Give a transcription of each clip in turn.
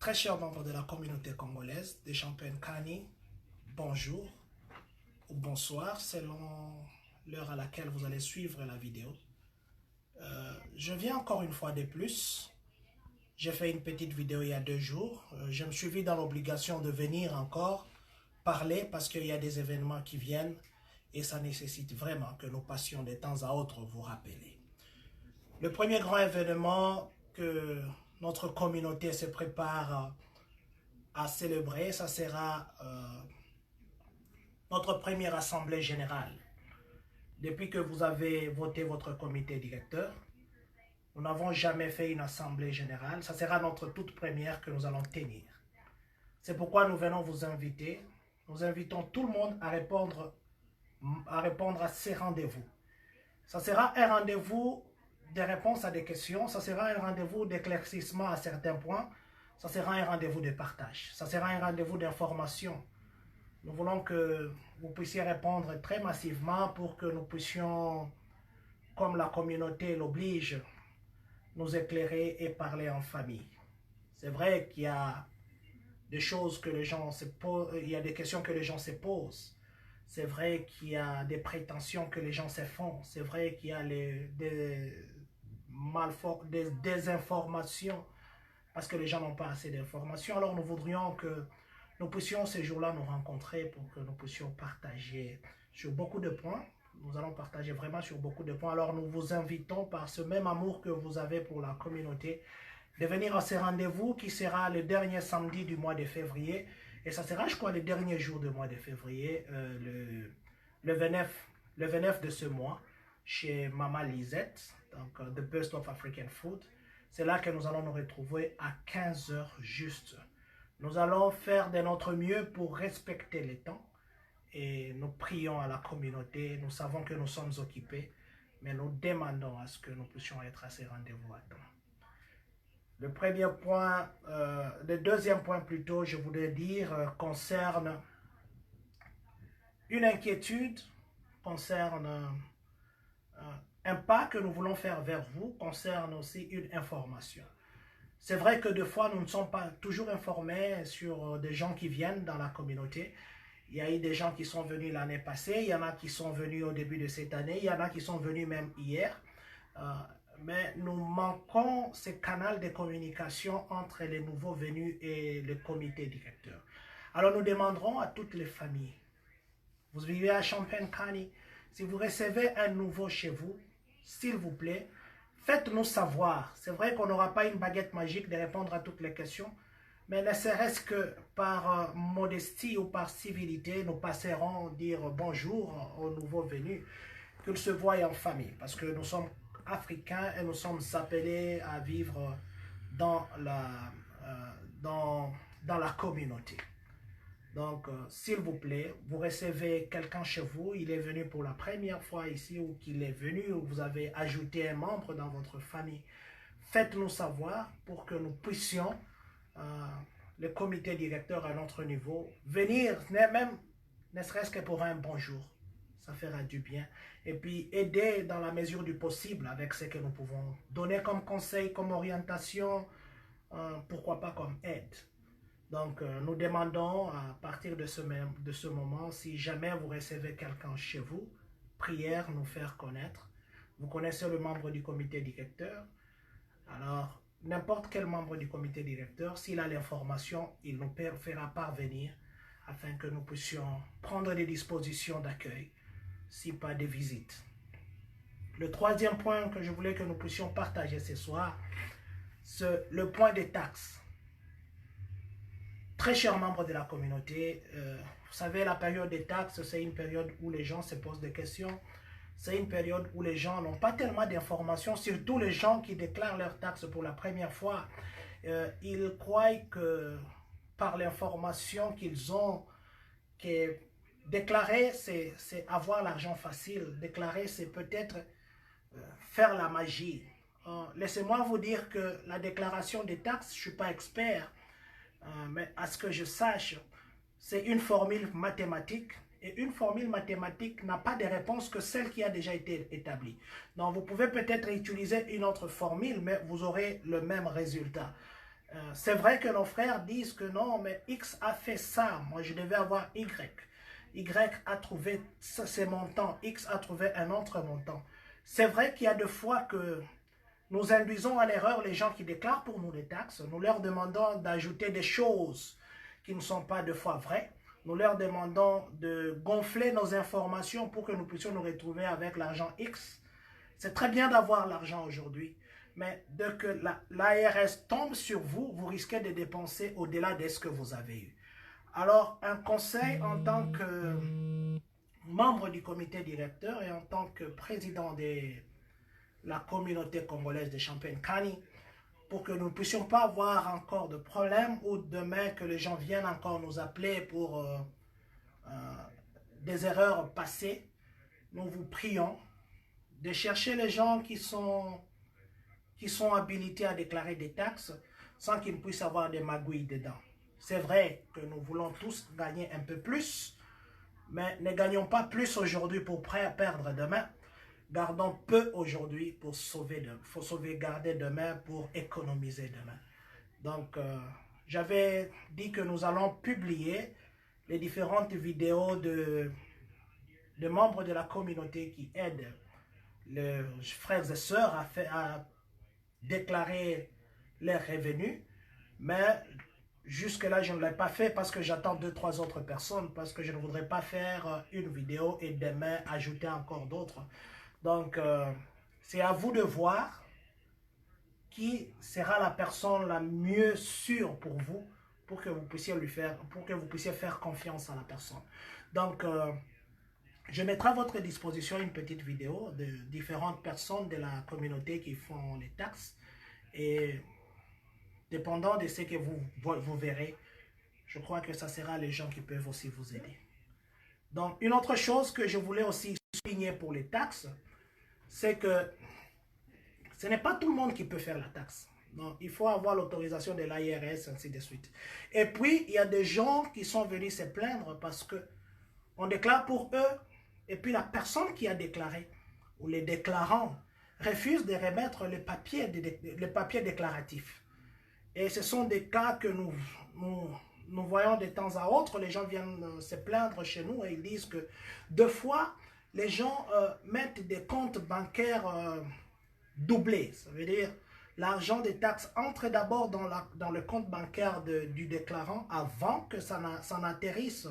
Très chers membres de la communauté congolaise des Champagne Kani, bonjour ou bonsoir selon l'heure à laquelle vous allez suivre la vidéo. Je viens encore une fois de plus. J'ai fait une petite vidéo il y a 2 jours. Je me suis vu dans l'obligation de venir encore parler parce qu'il y a des événements qui viennent et ça nécessite vraiment que nous passions de temps à autre vous rappeler. Le premier grand événement que notre communauté se prépare à célébrer, ça sera notre première assemblée générale. Depuis que vous avez voté votre comité directeur, nous n'avons jamais fait une assemblée générale. Ça sera notre toute première que nous allons tenir. C'est pourquoi nous venons vous inviter. Nous invitons tout le monde à répondre à ces rendez-vous. Ça sera un rendez-vous de réponse à des questions. Ça sera un rendez-vous d'éclaircissement à certains points. Ça sera un rendez-vous de partage. Ça sera un rendez-vous d'information. Nous voulons que vous puissiez répondre très massivement pour que nous puissions, comme la communauté l'oblige, nous éclairer et parler en famille. C'est vrai qu'il y a des choses que les gens se posent, il y a des questions que les gens se posent. C'est vrai qu'il y a des prétentions que les gens se font. C'est vrai qu'il y a des désinformations parce que les gens n'ont pas assez d'informations. Alors nous voudrions que nous puissions ces jours-là nous rencontrer pour que nous puissions partager sur beaucoup de points. Nous allons partager vraiment sur beaucoup de points. Alors nous vous invitons par ce même amour que vous avez pour la communauté de venir à ce rendez-vous qui sera le dernier samedi du mois de février. Et ça sera, je crois, le dernier jour du mois de février, le 29 de ce mois, chez Maman Lisette, donc The Best of African Food. C'est là que nous allons nous retrouver à 15 h juste. Nous allons faire de notre mieux pour respecter les temps et nous prions à la communauté. Nous savons que nous sommes occupés, mais nous demandons à ce que nous puissions être à ces rendez-vous à temps. Le premier point, le deuxième point plutôt, je voudrais dire, concerne une inquiétude, concerne un pas que nous voulons faire vers vous, concerne aussi une information. C'est vrai que des fois, nous ne sommes pas toujours informés sur des gens qui viennent dans la communauté. Il y a eu des gens qui sont venus l'année passée, il y en a qui sont venus au début de cette année, il y en a qui sont venus même hier. Mais nous manquons ce canal de communication entre les nouveaux venus et le comité directeur. Alors nous demanderons à toutes les familles, vous vivez à Champagne Kani, si vous recevez un nouveau chez vous, s'il vous plaît, faites-nous savoir. C'est vrai qu'on n'aura pas une baguette magique de répondre à toutes les questions, mais ne serait-ce que par modestie ou par civilité, nous passerons dire bonjour aux nouveaux venus, qu'ils se voient en famille, parce que nous sommes africains et nous sommes appelés à vivre dans la communauté. Donc, s'il vous plaît, vous recevez quelqu'un chez vous, il est venu pour la première fois ici ou qu'il est venu ou vous avez ajouté un membre dans votre famille, faites-nous savoir pour que nous puissions, le comité directeur à notre niveau, venir, même ne serait-ce que pour un bonjour. Ça fera du bien. Et puis aider dans la mesure du possible avec ce que nous pouvons donner comme conseil, comme orientation, pourquoi pas comme aide. Donc nous demandons à partir de ce moment, si jamais vous recevez quelqu'un chez vous, prière, nous faire connaître. Vous connaissez le membre du comité directeur. Alors n'importe quel membre du comité directeur, s'il a l'information, il nous fera parvenir afin que nous puissions prendre des dispositions d'accueil, si pas de visite. Le troisième point que je voulais que nous puissions partager ce soir, c'est le point des taxes. Très chers membres de la communauté, vous savez, la période des taxes, c'est une période où les gens se posent des questions. C'est une période où les gens n'ont pas tellement d'informations, surtout les gens qui déclarent leurs taxes pour la première fois. Ils croient que par l'information qu'ils ont, que déclarer, c'est avoir l'argent facile. Déclarer, c'est peut-être faire la magie. Laissez-moi vous dire que la déclaration des taxes, je ne suis pas expert, mais à ce que je sache, c'est une formule mathématique. Et une formule mathématique n'a pas de réponse que celle qui a déjà été établie. Donc vous pouvez peut-être utiliser une autre formule, mais vous aurez le même résultat. C'est vrai que nos frères disent que non, mais X a fait ça, moi je devais avoir Y. Y a trouvé ces montants, X a trouvé un autre montant. C'est vrai qu'il y a des fois que nous induisons à l'erreur les gens qui déclarent pour nous les taxes. Nous leur demandons d'ajouter des choses qui ne sont pas de fois vraies. Nous leur demandons de gonfler nos informations pour que nous puissions nous retrouver avec l'argent X. C'est très bien d'avoir l'argent aujourd'hui, mais dès que l'ARS tombe sur vous, vous risquez de dépenser au-delà de ce que vous avez eu. Alors, un conseil en tant que membre du comité directeur et en tant que président de la communauté congolaise de Champagne-Kani, pour que nous ne puissions pas avoir encore de problèmes ou demain que les gens viennent encore nous appeler pour des erreurs passées, nous vous prions de chercher les gens qui sont habilités à déclarer des taxes sans qu'ils puissent avoir des magouilles dedans. C'est vrai que nous voulons tous gagner un peu plus, mais ne gagnons pas plus aujourd'hui pour perdre demain. Gardons peu aujourd'hui pour sauvegarder demain, pour économiser demain. Donc, j'avais dit que nous allons publier les différentes vidéos de membres de la communauté qui aident les frères et sœurs à déclarer leurs revenus. Mais jusque-là, je ne l'ai pas fait parce que j'attends 2-3 autres personnes, parce que je ne voudrais pas faire une vidéo et demain ajouter encore d'autres. Donc, c'est à vous de voir qui sera la personne la mieux sûre pour vous, pour que vous puissiez faire confiance à la personne. Donc, je mettrai à votre disposition une petite vidéo de différentes personnes de la communauté qui font les taxes. Et dépendant de ce que vous verrez, je crois que ça sera les gens qui peuvent aussi vous aider. Donc, une autre chose que je voulais aussi souligner pour les taxes, c'est que ce n'est pas tout le monde qui peut faire la taxe. Donc, il faut avoir l'autorisation de l'ARS, ainsi de suite. Et puis, il y a des gens qui sont venus se plaindre parce qu'on déclare pour eux, et puis la personne qui a déclaré, ou les déclarants, refuse de remettre les papiers déclaratifs. Et ce sont des cas que nous voyons de temps à autre. Les gens viennent se plaindre chez nous et ils disent que deux fois, les gens mettent des comptes bancaires doublés. Ça veut dire l'argent des taxes entre d'abord dans le compte bancaire du déclarant avant que ça n'atterrisse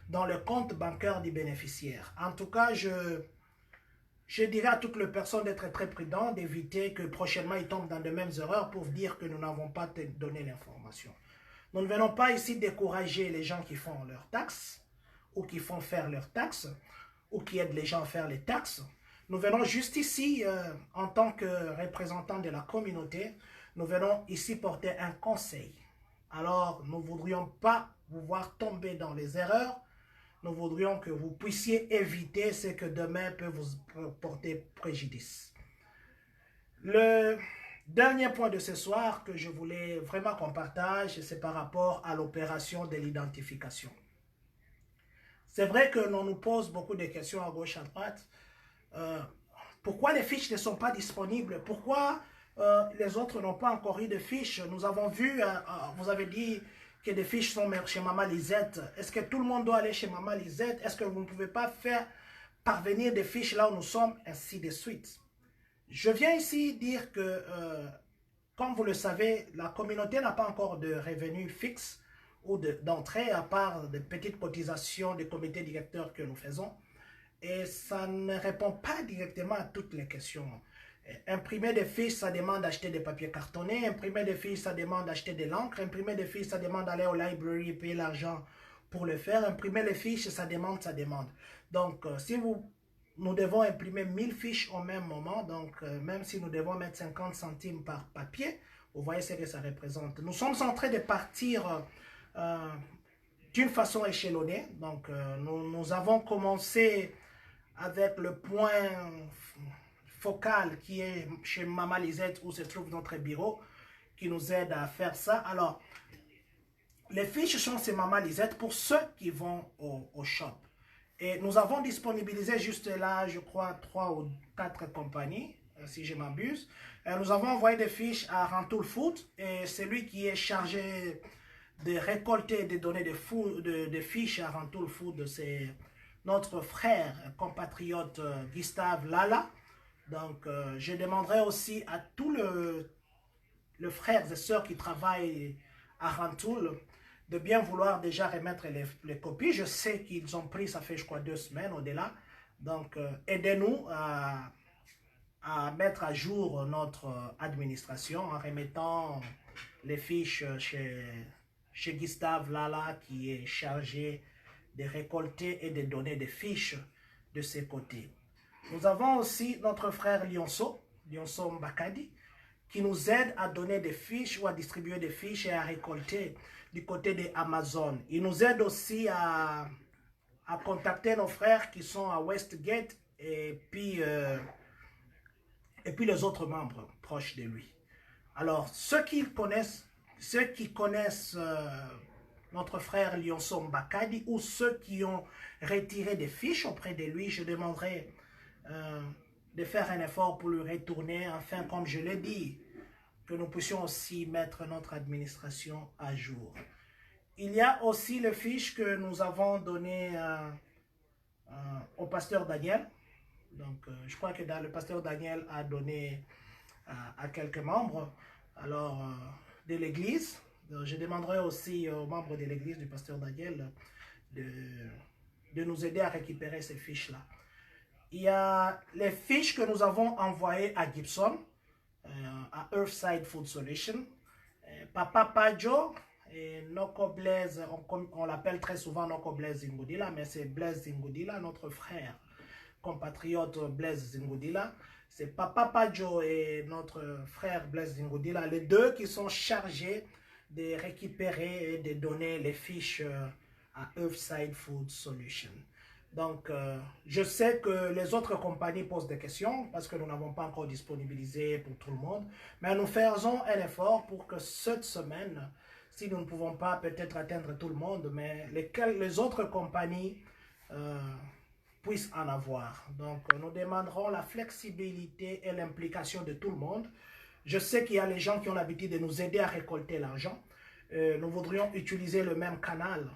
dans le compte bancaire du bénéficiaire. En tout cas, je dirais à toutes les personnes d'être très prudents, d'éviter que prochainement ils tombent dans de mêmes erreurs pour dire que nous n'avons pas donné l'information. Nous ne venons pas ici décourager les gens qui font leurs taxes ou qui font faire leurs taxes ou qui aident les gens à faire les taxes. Nous venons juste ici, en tant que représentants de la communauté, nous venons ici porter un conseil. Alors, nous ne voudrions pas vous voir tomber dans les erreurs. Nous voudrions que vous puissiez éviter ce que demain peut vous porter préjudice. Le dernier point de ce soir que je voulais vraiment qu'on partage, c'est par rapport à l'opération de l'identification. C'est vrai que l'on nous pose beaucoup de questions à gauche, à droite. Pourquoi les fiches ne sont pas disponibles? Pourquoi les autres n'ont pas encore eu de fiches? Nous avons vu, vous avez dit que des fiches sont chez Maman Lisette. Est-ce que tout le monde doit aller chez Maman Lisette? Est-ce que vous ne pouvez pas faire parvenir des fiches là où nous sommes? Ainsi de suite. Je viens ici dire que, comme vous le savez, la communauté n'a pas encore de revenus fixes ou d'entrée, à part des petites cotisations des comités directeurs que nous faisons. Et ça ne répond pas directement à toutes les questions. Imprimer des fiches, ça demande d'acheter des papiers cartonnés. Imprimer des fiches, ça demande d'acheter de l'encre. Imprimer des fiches, ça demande d'aller au library et payer l'argent pour le faire. Imprimer les fiches, ça demande. Donc, si nous devons imprimer 1000 fiches au même moment, donc même si nous devons mettre 50 centimes par papier, vous voyez ce que ça représente. Nous sommes en train de partir d'une façon échelonnée. Donc, nous avons commencé avec le point focal qui est chez Maman Lisette où se trouve notre bureau qui nous aide à faire ça. Alors, les fiches sont chez Maman Lisette pour ceux qui vont au shop. Et nous avons disponibilisé juste là, je crois, 3 ou 4 compagnies si je m'abuse. Nous avons envoyé des fiches à Rantoul Foot et c'est lui qui est chargé de récolter des données de fiches à Rantoul Foot. C'est notre frère, compatriote Gustave Lala. Donc, je demanderai aussi à tous les frères et sœurs qui travaillent à Rantoul de bien vouloir déjà remettre les copies. Je sais qu'ils ont pris, ça fait je crois 2 semaines au-delà. Donc, aidez-nous à mettre à jour notre administration en remettant les fiches chez Gustave Lala qui est chargé de récolter et de donner des fiches de ses côtés. Nous avons aussi notre frère Lionceau Mbakadi, qui nous aide à donner des fiches ou à distribuer des fiches et à récolter du côté de Amazon. Il nous aide aussi à contacter nos frères qui sont à Westgate et puis les autres membres proches de lui. Alors, ceux qui connaissent notre frère Lionceau Mbakadi ou ceux qui ont retiré des fiches auprès de lui, je demanderai de faire un effort pour lui retourner, afin, comme je l'ai dit, que nous puissions aussi mettre notre administration à jour. Il y a aussi les fiches que nous avons données au pasteur Daniel. Donc, je crois que le pasteur Daniel a donné à quelques membres de l'église. Je demanderai aussi aux membres de l'église du pasteur Daniel de nous aider à récupérer ces fiches-là. Il y a les fiches que nous avons envoyées à Gibson, à Earthside Food Solution. Papa Pajo et Noko Blaise, on l'appelle très souvent Noko Blaise Zingoudila, mais c'est Blaise Zingoudila, notre frère compatriote Blaise Zingoudila. C'est Papa Pajo et notre frère Blaise Zingoudila, les deux qui sont chargés de récupérer et de donner les fiches à Earthside Food Solution. Donc, je sais que les autres compagnies posent des questions parce que nous n'avons pas encore disponibilisé pour tout le monde. Mais nous faisons un effort pour que cette semaine, si nous ne pouvons pas peut-être atteindre tout le monde, mais les autres compagnies puissent en avoir. Donc, nous demanderons la flexibilité et l'implication de tout le monde. Je sais qu'il y a les gens qui ont l'habitude de nous aider à récolter l'argent. Nous voudrions utiliser le même canal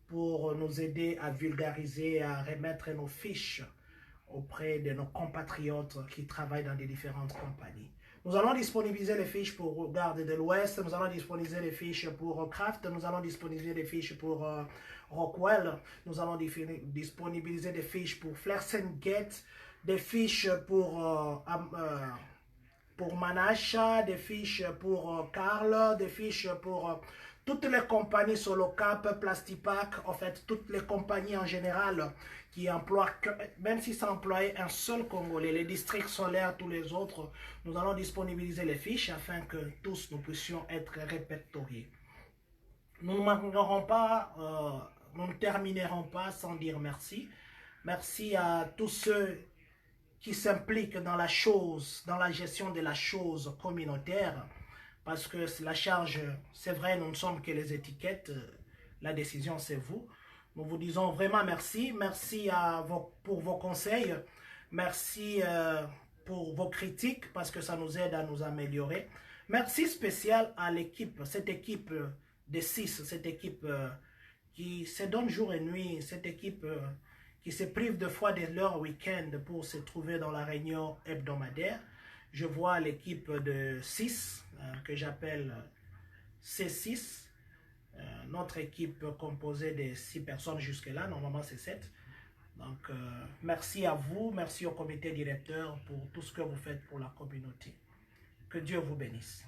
pour nous aider à vulgariser, à remettre nos fiches auprès de nos compatriotes qui travaillent dans des différentes compagnies. Nous allons disponibiliser les fiches pour Garde de l'Ouest, nous allons disponibiliser les fiches pour Kraft, nous allons disponibiliser les fiches pour Rockwell, nous allons disponibiliser des fiches pour Flersengate, des fiches pour Manacha, des fiches pour Carl, des fiches pour toutes les compagnies Solocap, Plastipac, en fait, toutes les compagnies en général qui emploient, même si ça employait un seul Congolais, les districts solaires, tous les autres, nous allons disponibiliser les fiches afin que tous nous puissions être répertoriés. Nous ne terminerons pas sans dire merci. Merci à tous ceux qui s'impliquent dans la chose, dans la gestion de la chose communautaire. Parce que la charge, c'est vrai, nous ne sommes que les étiquettes, la décision c'est vous. Nous vous disons vraiment merci, merci pour vos conseils, merci pour vos critiques parce que ça nous aide à nous améliorer. Merci spécial à l'équipe, cette équipe de 6, cette équipe qui se donne jour et nuit, cette équipe qui se prive de fois de leur week-end pour se trouver dans la réunion hebdomadaire. Je vois l'équipe de 6, que j'appelle C6, notre équipe composée de 6 personnes jusque-là, normalement c'est 7. Donc, merci à vous, merci au comité directeur pour tout ce que vous faites pour la communauté. Que Dieu vous bénisse.